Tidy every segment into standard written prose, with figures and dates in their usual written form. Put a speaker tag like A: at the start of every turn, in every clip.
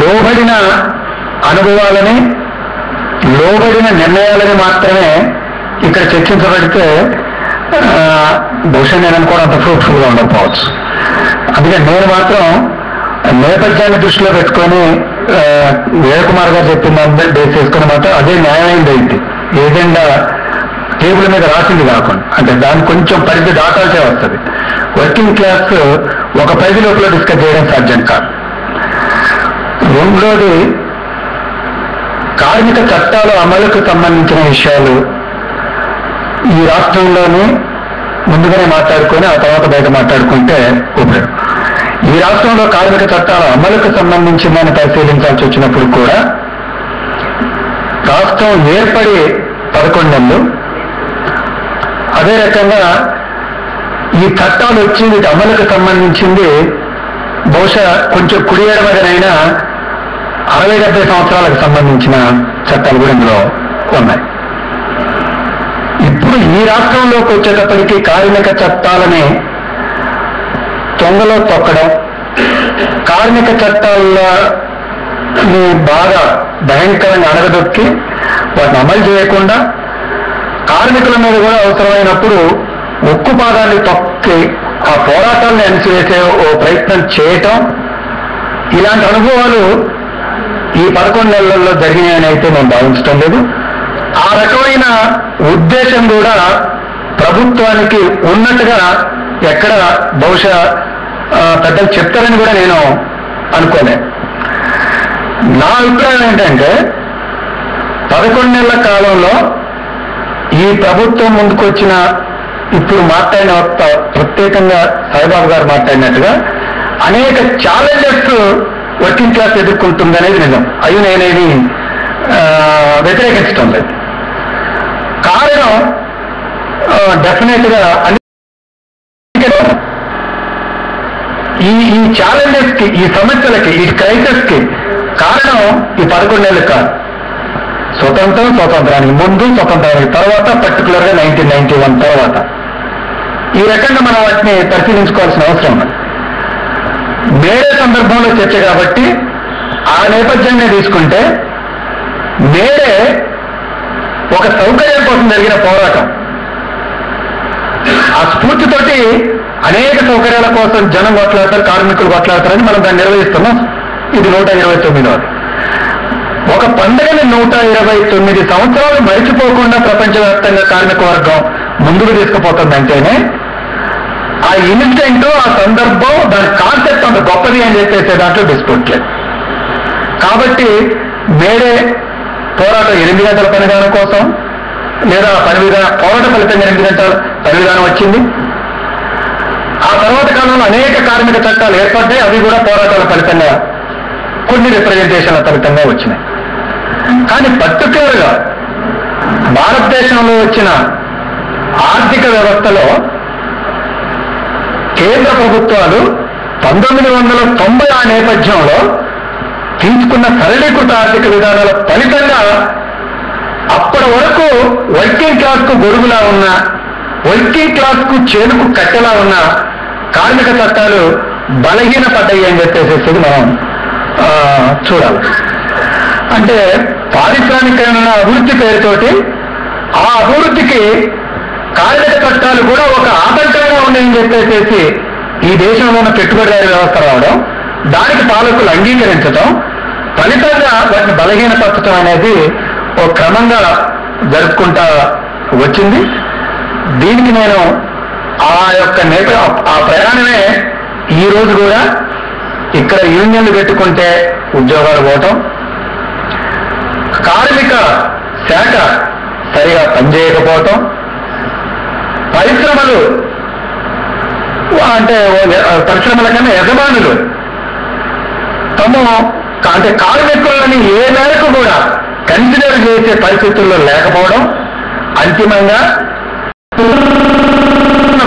A: లోబడిన అనుభవాలని, లోబడిన నిర్ణయాలని మాత్రమే ఇక్కడ చర్చించబడితే బహుశా నేను అనుకోవడం అంత ఫ్రూట్ఫుల్గా ఉండకపోవచ్చు. అందుకే నేను మాత్రం నేపథ్యాన్ని దృష్టిలో పెట్టుకొని వీరకుమార్ గారు చెప్పిన దాన్ని బేస్ చేసుకుని మాత్రం అదే న్యాయమైంది అయింది. ఏజెండా టేబుల్ మీద రాసింది కాకుండా, అంటే దాన్ని కొంచెం పరిధి దాటాల్సే వస్తుంది. వర్కింగ్ క్లాస్ ఒక పరిధి లోపల డిస్కస్ చేయడం సాధ్యం కాదు. రెండోది, కార్మిక చట్టాల అమలుకు సంబంధించిన విషయాలు ఈ రాష్ట్రంలోనే ముందుగానే మాట్లాడుకొని ఆ తర్వాత బయట మాట్లాడుకుంటే ఉపయోగం. ఈ రాష్ట్రంలో కార్మిక చట్టాల అమలుకు సంబంధించిందని పరిశీలించాల్సి వచ్చినప్పుడు కూడా రాష్ట్రం ఏర్పడి 11 నెలలు, అదే రకంగా ఈ చట్టాలు వచ్చి వీటి అమలుకు సంబంధించింది బహుశా కొంచెం కుడియడమదనైనా 60-70 సంవత్సరాలకు సంబంధించిన చట్టాలు కూడా ఇందులో ఉన్నాయి. ఇప్పుడు ఈ రాష్ట్రంలోకి వచ్చేటప్పటికీ కార్మిక చట్టాలని తొంగలో తొక్కడం, కార్మిక చట్టాలని బాగా భయంకరంగా అణగదొక్కి వాటిని అమలు చేయకుండా కార్మికుల మీద కూడా అవసరమైనప్పుడు ఉక్కుపాదాన్ని తొక్కి ఆ పోరాటాన్ని అణిచివేసే ఓ ప్రయత్నం చేయటం, ఇలాంటి అనుభవాలు ఈ 11 నెలల్లో జరిగినాయని అయితే నేను భావించడం లేదు. ఆ రకమైన ఉద్దేశం కూడా ప్రభుత్వానికి ఉన్నట్టుగా ఎక్కడ బహుశా పెద్దలు చెప్తారని కూడా నేను అనుకోలే. నా అభిప్రాయం ఏంటంటే 11 నెలల కాలంలో ఈ ప్రభుత్వం ముందుకొచ్చిన, ఇప్పుడు మాట్లాడిన ప్రత్యేకంగా సాయిబాబు గారు మాట్లాడినట్టుగా అనేక ఛాలెంజెస్ వర్కింగ్ క్లాస్ ఎదుర్కొంటుందనేది నిజం. అవి నేనేది వ్యతిరేకించడం లేదు. కారణం డెఫినెట్ గా ఈ ఛాలెంజెస్ కి, ఈ సమస్యలకి, ఈ క్రైసిస్ కి కారణం ఈ 11 నెలలు కాదు. స్వతంత్రానికి ముందు, స్వతంత్రానికి తర్వాత, పర్టికులర్ గా 1991 తర్వాత ఈ రకంగా మనం వాటిని పరిశీలించుకోవాల్సిన అవసరం ఉంది. మేడే సందర్భంలో చర్చ కాబట్టి ఆ నేపథ్యాన్ని తీసుకుంటే మేడే ఒక సౌకర్యం కోసం జరిగిన పోరాటం. ఆ స్ఫూర్తితోటి అనేక సౌకర్యాల కోసం జనం కొట్లాడతారు, కార్మికులు కొట్లాడతారని మనం దాన్ని నిర్వహిస్తున్నాం. ఇది 129వ. ఒక పండుగని 129 సంవత్సరాలు మరిచిపోకుండా ప్రపంచవ్యాప్తంగా కార్మిక వర్గం ముందుకు తీసుకుపోతుందంటేనే ఆ ఇన్సిడెంట్, ఆ సందర్భం, దాని కాన్సెప్ట్ అంత గొప్పది అని చెప్పేసే దాంట్లో డిస్ప్యూట్ లేదు. కాబట్టి మేడే పోరాటం 8 గంటల పని విధానం కోసం, లేదా పోరాట ఫలితంగా 8 గంటల పని విధానం వచ్చింది. ఆ తర్వాత కాలంలో అనేక కార్మిక చట్టాలు ఏర్పడ్డాయి. అవి కూడా పోరాటాల ఫలితంగా, కొన్ని రిప్రజెంటేషన్ల ఫలితంగా వచ్చినాయి. కానీ పర్టికులర్గా భారతదేశంలో వచ్చిన ఆర్థిక వ్యవస్థలో కేంద్ర ప్రభుత్వాలు 1990 ఆ నేపథ్యంలో తీసుకున్న సరళీకృత ఆర్థిక విధానాల ఫలితంగా అప్పటి వరకు వర్కింగ్ క్లాస్ కు గొడుగులా ఉన్న, వర్కింగ్ క్లాస్ కు చేనుకు కట్టెలా ఉన్న కార్మిక చట్టాలు బలహీనపడ్డాయి అని చెప్పేసి మనం చూడాలి. అంటే పారిశ్రామికమైన అభివృద్ధి పేరుతోటి ఆ అభివృద్ధికి కార్మిక చట్టాలు కూడా ఒక ఆటంకంగా ఉన్నాయని చెప్పేసి ఈ దేశంలో ఉన్న పెట్టుబడిదారీ వ్యవస్థ రావడం, దానికి పాలకులు అంగీకరించడం, ఫలితంగా వాటిని బలహీనపరచడం అనేది ఒక క్రమంగా జరుపుకుంటా వచ్చింది. దీనికి నేను ఆ యొక్క ఆ ప్రయాణమే ఈ రోజు కూడా ఇక్కడ యూనియన్లు పెట్టుకుంటే ఉద్యోగాలు పోవటం, కార్మిక శాఖ సరిగా పనిచేయకపోవటం, పరిశ్రమలు అంటే పరిశ్రమల కన్నా యజమానులు అంటే కార్మికులని ఏ మేరకు కూడా కన్సిడర్ చేసే పరిస్థితుల్లో లేకపోవడం, అంతిమంగా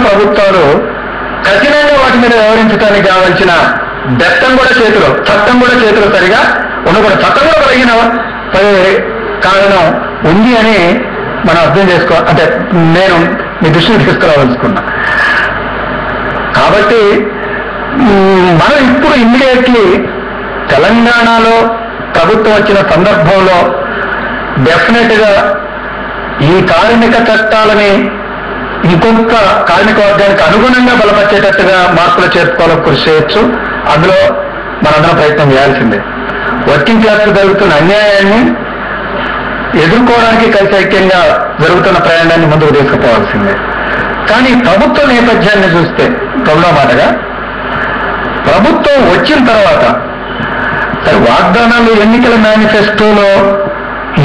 A: ప్రభుత్వాలు కఠినంగా వాటి మీద వ్యవహరించడానికి కావాల్సిన చట్టం కూడా చేతిలో సరిగా ఉండకూడదు. చట్టం కూడా కలిగిన కారణం ఉంది అని మనం అర్థం అంటే నేను మీ దృష్టిని తీసుకురావాల్సుకున్నా. కాబట్టి మనం ఇప్పుడు ఇమ్మీడియట్లీ తెలంగాణలో ప్రభుత్వం వచ్చిన సందర్భంలో డెఫినెట్ గా ఈ కార్మిక చట్టాలని ఇంకొంత కార్మిక వర్గానికి అనుగుణంగా బలపరిచేటట్టుగా మార్పులు చేర్చుకోవాలని కృషి చేయొచ్చు. అందులో మనందరం ప్రయత్నం చేయాల్సిందే. వర్కింగ్ క్లాస్ జరుగుతున్న అన్యాయాన్ని ఎదుర్కోవడానికి కలిసైక్యంగా జరుగుతున్న ప్రయాణాన్ని ముందుకు తీసుకుపోవాల్సిందే. కానీ ప్రభుత్వ నేపథ్యాన్ని చూస్తే రెండో మాటగా ప్రభుత్వం వచ్చిన తర్వాత వాగ్దానాలు ఎన్నికల మేనిఫెస్టోలో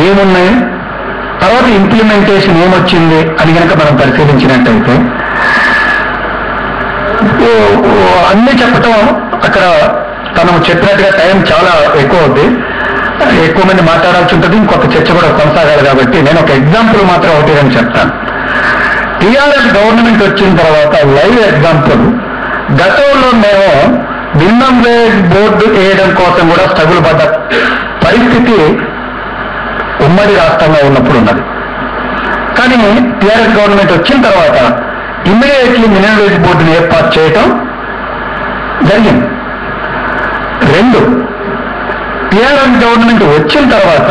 A: ఏమున్నాయి, తర్వాత ఇంప్లిమెంటేషన్ ఏమొచ్చింది అని కనుక మనం పరిశీలించినట్టయితే అన్నీ చెప్పటం అక్కడ తను చెప్పినట్టుగా టైం చాలా ఎక్కువ అవుద్ది, ఎక్కువ మంది మాట్లాడాల్సి ఉంటుంది, ఇంకొక చర్చ కూడా కొనసాగాలి. కాబట్టి నేను ఒక ఎగ్జాంపుల్ మాత్రం ఒకటి అని చెప్తాను. టీఆర్ఎస్ గవర్నమెంట్ వచ్చిన తర్వాత లైవ్ ఎగ్జాంపుల్, గతంలో మేము మినిమం వేజ్ బోర్డు వేయడం కోసం కూడా స్ట్రగుల్ పడ్డ పరిస్థితి ఉమ్మడి రాష్ట్రంలో ఉన్నప్పుడు ఉన్నది. కానీ టీఆర్ఎస్ గవర్నమెంట్ వచ్చిన తర్వాత ఇమ్మీడియట్లీ మినిమం వేజ్ బోర్డుని ఏర్పాటు చేయటం జరిగింది. 2, టీఆర్ఎస్ గవర్నమెంట్ వచ్చిన తర్వాత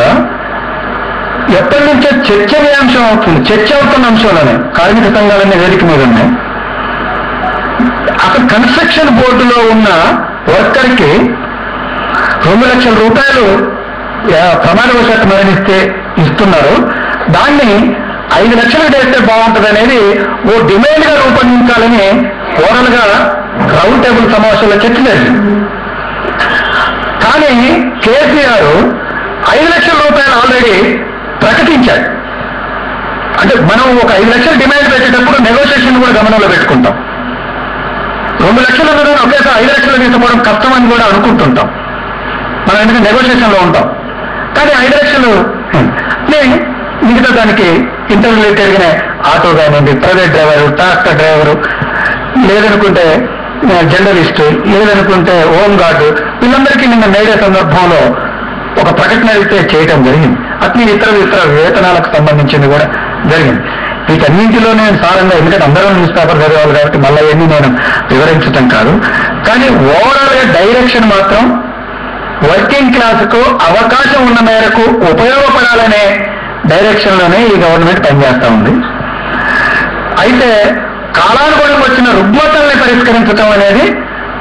A: ఎప్పటి నుంచో చర్చనీయాంశం అవుతుంది, చర్చ అవుతున్న అంశంలోనే కార్మిక సంఘాలనే వేదిక మీద ఉన్నాయి. అక్కడ కన్స్ట్రక్షన్ బోర్డులో ఉన్న వర్కర్కి 2 లక్షల రూపాయలు ప్రమాదవశాత్తు మరణిస్తే ఇస్తున్నారు. దాన్ని 5 లక్షలు చేస్తే బాగుంటుంది అనేది ఓ డిమాండ్ గా రూపొందించాలని ఓవరాల్ గా రౌండ్ టేబుల్ సమావేశంలో చర్చ జరిగింది. కానీ కేసీఆర్ 5 లక్షల రూపాయలు ఆల్రెడీ ప్రకటించాడు. అంటే మనం ఒక 5 లక్షలు డిమాండ్ పెట్టేటప్పుడు నెగోషియేషన్ కూడా గమనంలో పెట్టుకుంటాం. 2 లక్షల రూపాయలు ఒకేసారి 5 లక్షలు తీసుకోవడం కష్టం అని కూడా అనుకుంటుంటాం మనం, ఎందుకంటే నెగోషియేషన్ లో ఉంటాం. కానీ 5 లక్షలు మిగతా దానికి ఇంటర్ రిలేటెడ్గానే ఆటో కానివ్వండి, ప్రైవేట్ డ్రైవరు, ట్రాక్టర్ డ్రైవరు, లేదనుకుంటే జర్నలిస్టు, లేదనుకుంటే హోమ్ గార్డు, వీళ్ళందరికీ నిన్న మేడే సందర్భంలో ఒక ప్రకటన అయితే చేయటం జరిగింది. అట్లే ఇతర వేతనాలకు సంబంధించింది కూడా జరిగింది. వీటన్నింటిలో నేను సారంగా, ఎందుకంటే అందరూ న్యూస్ పేపర్ చదివాలి కాబట్టి మళ్ళీ ఎన్ని నేను వివరించటం కాదు. కానీ ఓవరాల్ గా డైరెక్షన్ మాత్రం వర్కింగ్ క్లాసుకు అవకాశం ఉన్న మేరకు ఉపయోగపడాలనే డైరెక్షన్లోనే ఈ గవర్నమెంట్ పనిచేస్తూ ఉంది. అయితే కాలానుగుణంగా వచ్చిన రుగ్మతల్ని పరిష్కరించడం అనేది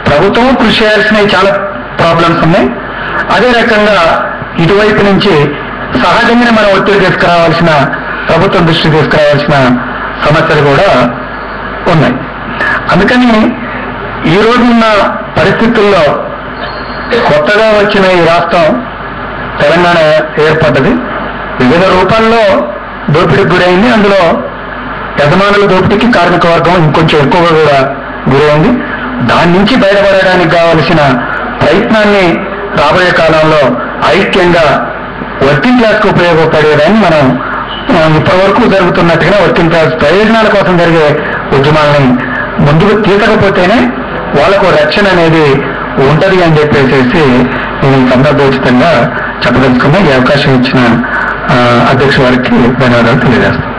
A: ప్రభుత్వం కృషి చేయాల్సినవి చాలా ప్రాబ్లమ్స్ ఉన్నాయి. అదే రకంగా ఇటువైపు నుంచి సహజంగానే మనం ఒత్తిడి తీసుకురావాల్సిన, ప్రభుత్వం దృష్టి తీసుకురావాల్సిన సమస్యలు కూడా ఉన్నాయి. అందుకని ఈ రోజున్న పరిస్థితుల్లో కొత్తగా వచ్చిన ఈ రాష్ట్రం తెలంగాణ ఏర్పడ్డది. వివిధ రూపాల్లో దోపిడీకి గురైంది. అందులో యజమానుల దోపిడీకి కార్మిక వర్గం ఇంకొంచెం ఎక్కువగా కూడా గురైంది. దాని నుంచి బయటపడడానికి కావలసిన ప్రయత్నాన్ని రాబోయే కాలంలో ఐక్యంగా వర్కింగ్ క్లాస్కు ఉపయోగపడేదాన్ని మనం ఇప్పటివరకు జరుగుతున్నట్టుగా వర్కింగ్ క్లాస్ ప్రయోజనాల కోసం జరిగే ఉద్యమాలని ముందుకు తీసకపోతేనే వాళ్ళకు రక్షణ అనేది ఉంటది అని చెప్పేసి నేను సందర్భోచితంగా చెప్పదలుచుకున్నా. ఈ అవకాశం ఇచ్చిన అధ్యక్ష వారికి ధన్యవాదాలు తెలియజేస్తాను.